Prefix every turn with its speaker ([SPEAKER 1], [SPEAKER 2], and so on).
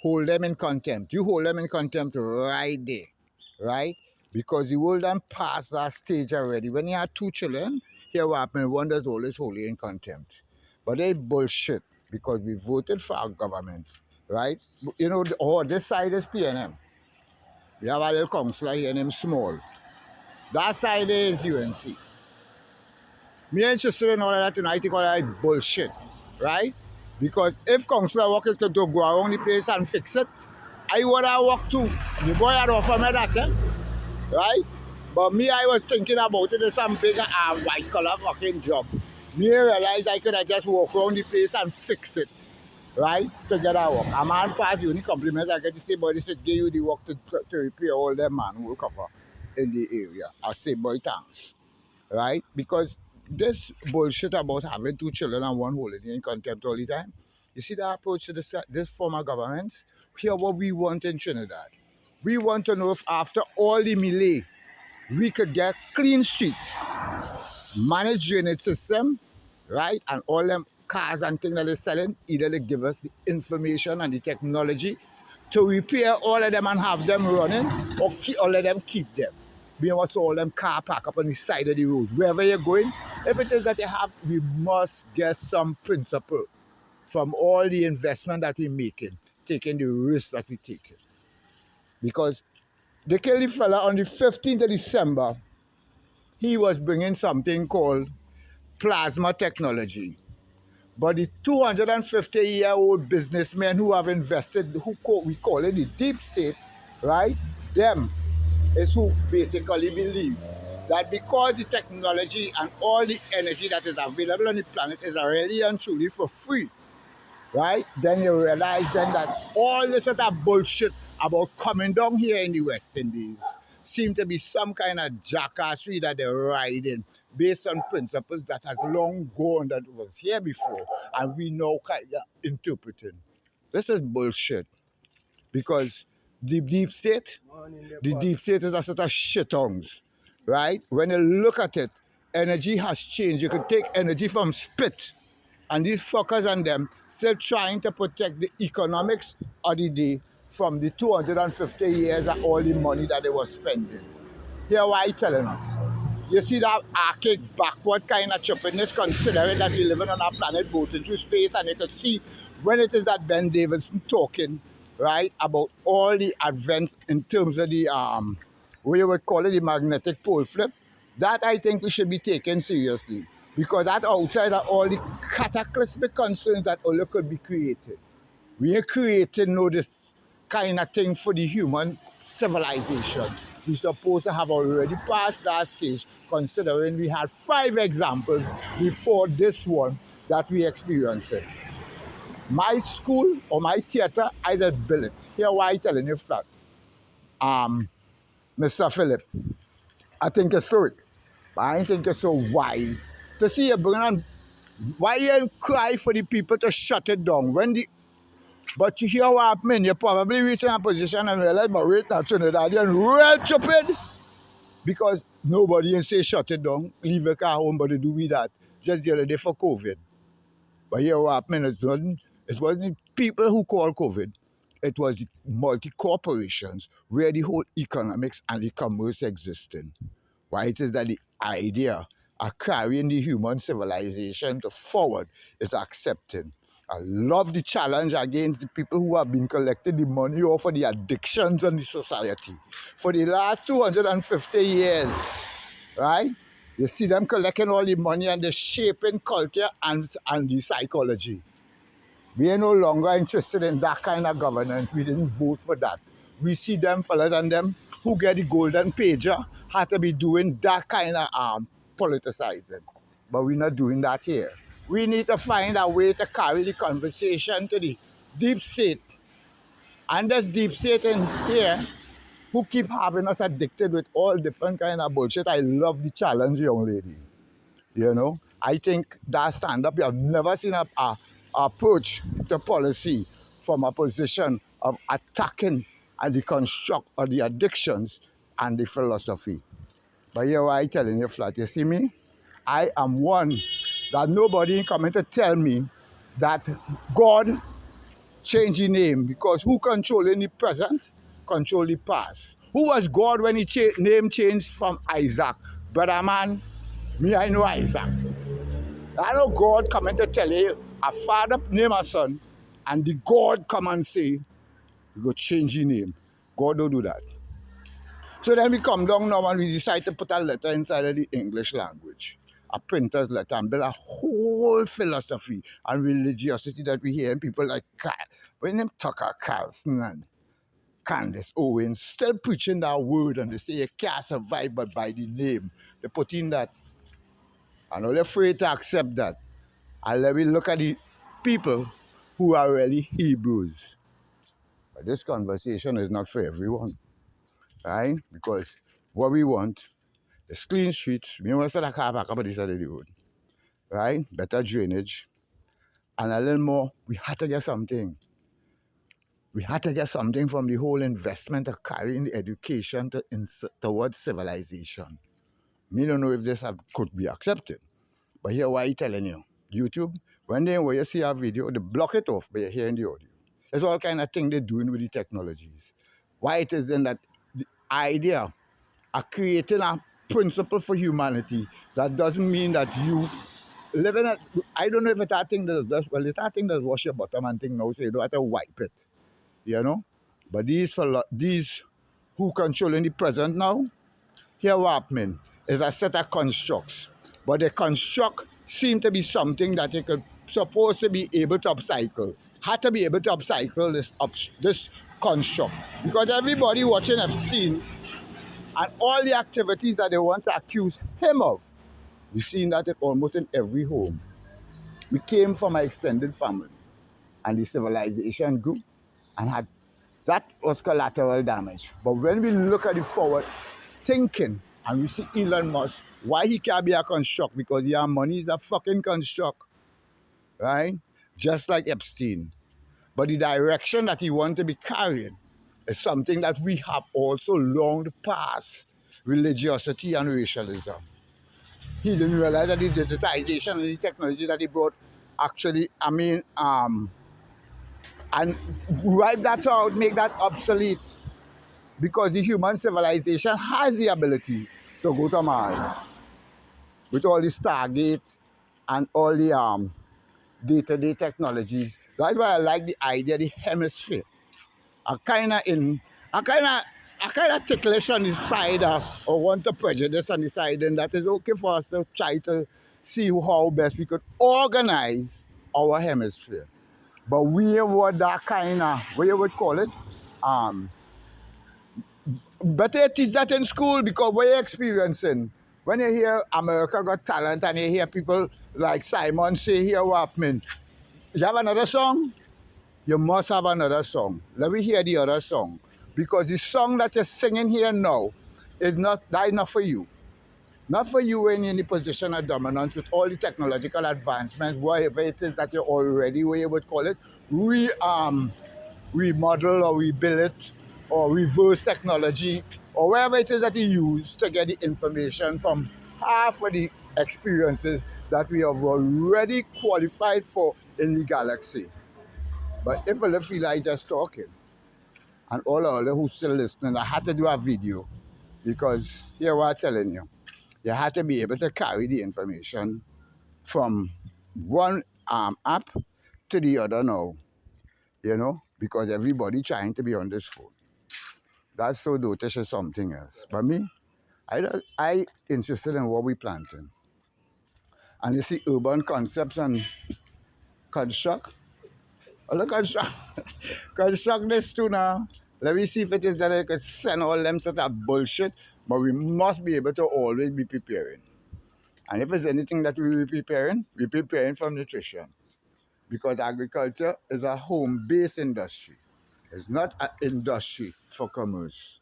[SPEAKER 1] hold them in contempt. You hold them in contempt right there, right? Because you hold them past that stage already. When you had two children, here what happened, one does always hold you in contempt. But they bullshit because we voted for our government, right? You know, this side is PNM. We have a little councillor here named Small. That side is UNC. Me and sister and all of that, I think all that is bullshit, right? Because if councillor work is going to go around the place and fix it, I would have worked too. The boy had offered me that, right? But me, I was thinking about it as some big white collar fucking job. Me realized I could have just walk around the place and fix it, right? To get our work. A man pass the only compliment I get to say, boy, they should give you the work to repair all them man who work up in the area. I say, boy, thanks, right? Because this bullshit about having two children and one holding in contempt all the time, you see the approach to this former governments? Here what we want in Trinidad. We want to know if after all the melee, we could get clean streets, manage drainage system, right? And all them cars and things that they're selling, either they give us the information and the technology to repair all of them and have them running, or let them keep them. We want all them car park up on the side of the road. Wherever you're going, if it is that you have, we must get some principle from all the investment that we're making, taking the risk that we're taking. Because they killed the fella on the 15th of December. He was bringing something called plasma technology. But the 250-year-old businessmen who have invested, we call it the deep state, right? Them is who basically believe that because the technology and all the energy that is available on the planet is really and truly for free, right? Then you realize then that all this sort of bullshit about coming down here in the West Indies seem to be some kind of jackassery that they're riding based on principles that has long gone that was here before and we now kind of interpreting. This is bullshit because the deep state is a sort of shittongs, right? When you look at it, energy has changed. You could take energy from spit and these fuckers and them still trying to protect the economics of the day from the 250 years of all the money that they were spending. Here why telling us. You see that archaic backward kind of stupidness considering that we're living on our planet floating through space and you can see when it is that Ben Davidson talking, right, about all the advents in terms of the what you would call it, the magnetic pole flip, that I think we should be taken seriously. Because that outside of all the cataclysmic concerns that only could be created. We are creating no this kind of thing for the human civilization. We're supposed to have already passed that stage, considering we had 5 examples before this one that we experienced it. My school or my theater, I just built it. Here why I telling you flat. Mr. Philip, I think it's historic, but I think it's so wise to see you bring on. Why you cry for the people to shut it down when the but you hear what happened, you probably reach in a position and realize, but wait now, Trinidadian real stupid. Because nobody can say shut it down, leave a car home, but they do with that. Just the other day for COVID. But here what happened, it wasn't people who called COVID. It was the multi-corporations where the whole economics and the commerce existed. Why it is that the idea of carrying the human civilization to forward is accepted. I love the challenge against the people who have been collecting the money off of the addictions in the society. For the last 250 years, right? You see them collecting all the money and they're shaping culture and the psychology. We are no longer interested in that kind of governance. We didn't vote for that. We see them fellas and them who get the golden pager had to be doing that kind of politicizing. But we're not doing that here. We need to find a way to carry the conversation to the deep state. And this deep state in here who keep having us addicted with all different kind of bullshit. I love the challenge, young lady. You know, I think that stand up, you have never seen a approach to policy from a position of attacking and the construct of the addictions and the philosophy. But here I telling you flat, you see me? I am one that nobody coming to tell me that God change the name because who controlling the present, control the past. Who was God when he name changed from Isaac? Brother man, me I know Isaac. I know God coming to tell you, a father name a son, and the God come and say, you go change your name. God don't do that. So then we come down now and we decide to put a letter inside of the English language. A printer's letter and build a whole philosophy and religiosity that we hear in people like when them Tucker Carlson and Candace Owens still preaching that word and they say you can't survive but by the name. They put in that. I'm not afraid to accept that. And let me look at the people who are really Hebrews. But this conversation is not for everyone, right? Because what we want is clean streets. We want to set a car back up on this side of the road, right? Better drainage. And a little more, we had to get something. We had to get something from the whole investment of carrying the education towards civilization. Me don't know if this could be accepted. But here why I telling you. YouTube, when you see a video, they block it off, but you're hearing the audio. There's all kind of thing they're doing with the technologies. Why it is then that the idea of creating a principle for humanity, that doesn't mean that you living at, I don't know if it's that thing well, it's that thing that wash your bottom and thing now, so you don't have to wipe it, you know? But these who controlling the present now, here what happening is a set of constructs. But the construct seem to be something that they could supposed to be able to upcycle. Had to be able to upcycle this construct. Because everybody watching Epstein and all the activities that they want to accuse him of, we've seen that almost in every home. We came from an extended family and the civilization grew and had that was collateral damage. But when we look at the forward thinking and we see Elon Musk, why he can't be a construct? Because your money is a fucking construct, right? Just like Epstein. But the direction that he wants to be carrying is something that we have also long past religiosity and racialism. He didn't realize that the digitization and the technology that he brought actually, and wipe that out, make that obsolete. Because the human civilization has the ability to go to Mars with all the Stargate and all the day-to-day technologies. That's why I like the idea of the hemisphere. I kind of ticklish on the side of, or want to prejudice on the side, and that is okay for us to try to see how best we could organize our hemisphere. But we would that kind of, what you would call it, better teach that in school because what you're experiencing. When you hear America Got Talent and you hear people like Simon say here what happening, you have another song? You must have another song. Let me hear the other song. Because the song that you're singing here now is not for you. Not for you when you're in the position of dominance with all the technological advancements, whatever it is that you're already, what you would call it, remodel or rebuild it or reverse technology or whatever it is that you use to get the information from half of the experiences that we have already qualified for in the galaxy. But if I feel like just talking, and all of you who's still listening, I had to do a video because here what I'm telling you, you had to be able to carry the information from one app to the other now, you know, because everybody trying to be on this phone. That's so dotish is something else. But me, I interested in what we planting. And you see urban concepts and construct. Oh, look, construct this too now. Let me see if it is that I could send all them sort of bullshit. But we must be able to always be preparing. And if there's anything that we will be preparing, we're preparing for nutrition. Because agriculture is a home-based industry. It's not an industry for commerce.